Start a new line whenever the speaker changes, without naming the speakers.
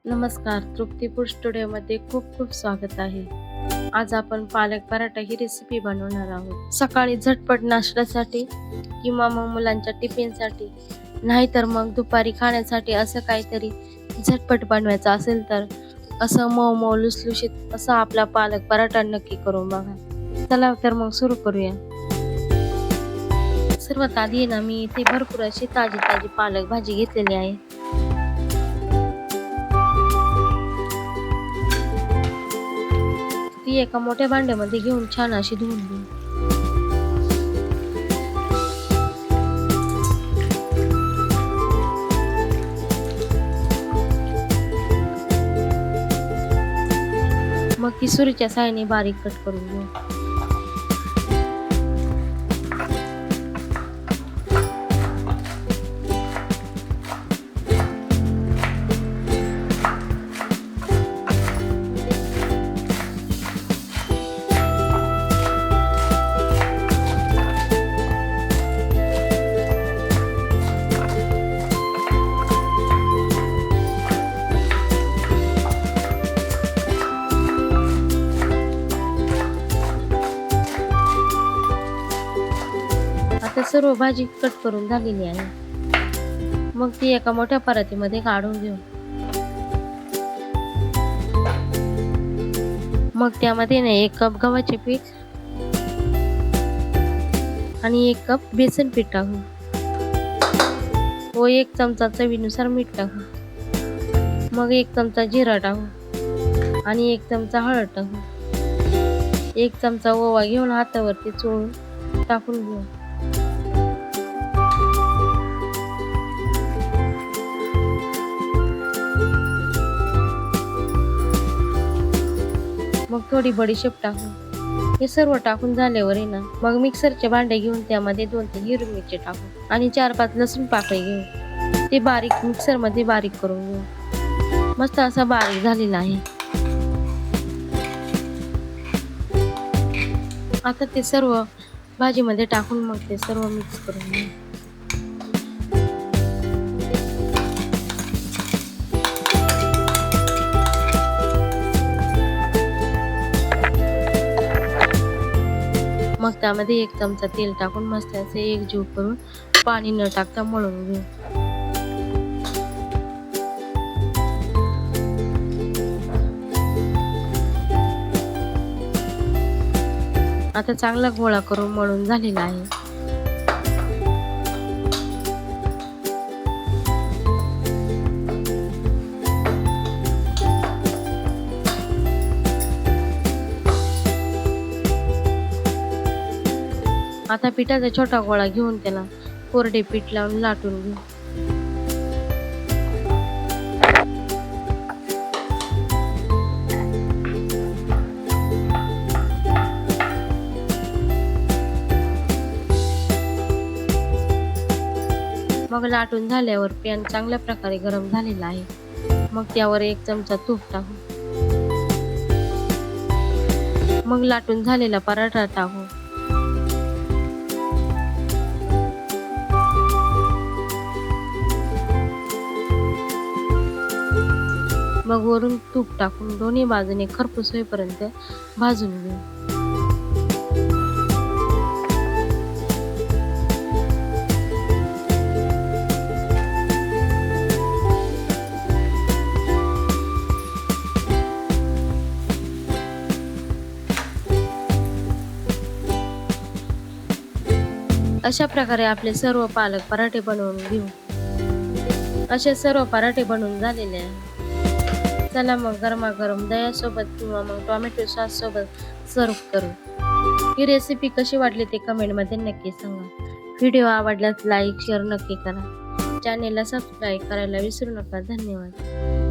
नमस्कार, तृप्ती फूड स्टुडिओमध्ये खूप खूप स्वागत आहे. आज आपण पालक पराठा ही रेसिपी बनवणार आहोत. सकाळी झटपट नाश्त्यासाठी किंवा मग मुलांच्या टिफिनसाठी, नाहीतर मग दुपारी खाण्यासाठी असं काहीतरी झटपट बनवायचं असेल तर असं मऊ मऊ लुसलुशीत असा आपला पालक पराठा नक्की करून बघा. चला तर मग सुरू करूया. सर्वात आधी आहे ना, मी इथे भरपूर अशी ताजी ताजी पालक भाजी घेतलेली आहे. ती एका मोठ्या भांड्यामध्ये घेऊन छान अशी धुवून घेऊ. मग ती सुरीच्या साहाय्याने बारीक कट करून घेऊ. आता सर्व भाजी कट करून झालेली आहे. मग ती एका मोठ्या परातीमध्ये काढून घेऊ. मग त्यामध्ये ना 1 कप गव्हाचे पीठ आणि 1 कप बेसन पीठ टाकू व 1 चमचा चवीनुसार मीठ टाकू. मग 1 चमचा जिरा टाकू आणि 1 चमचा हळद टाकू. 1 चमचा ओवा घेऊन हातावरती चोळून टाकून घेऊ. मग थोडी बडीशेप टाकू. हे सर्व टाकून झाल्यावर आहे ना, मग मिक्सरचे भांडे घेऊन त्यामध्ये 2-3 हिरवी मिरची टाकू आणि 4-5 लसूण पाकळी घेऊ. ते बारीक मिक्सर मध्ये बारीक करून घेऊ. मस्त असा बारीक झालेला आहे. आता ते सर्व भाजीमध्ये टाकून मग ते सर्व मिक्स करून घेऊ. मग त्यामध्ये 1 चमचा तेल टाकून मस्त असे एकजीव करून पाणी न टाकता मळून घेऊ. आता चांगला गोळा करून मळून झालेला आहे. आता पिठाचा छोटा गोळा घेऊन त्याला कोरडे पीठ लावून लाटून घेऊ. मग लाटून झाल्यावर पॅन चांगल्या प्रकारे गरम झालेला आहे. मग त्यावर 1 चमचा तूप टाकू. मग लाटून झालेला पराठा टाकू. मग वरून तूप टाकून दोन्ही बाजूने खरपूस होईपर्यंत भाजून घेऊ. अशा प्रकारे आपले सर्व पालक पराठे बनवून घेऊ. असे सर्व पराठे बनवून झालेले आहे. चला मग गरमागरम दह्यासोबत किंवा मग टोमॅटो सॉस सोबत सर्व करू. ही रेसिपी कशी वाटली ते कमेंट मध्ये नक्की सांगा. व्हिडिओ आवडल्यास लाईक शेअर नक्की करा. चॅनेलला सबस्क्राईब करायला विसरू नका. धन्यवाद.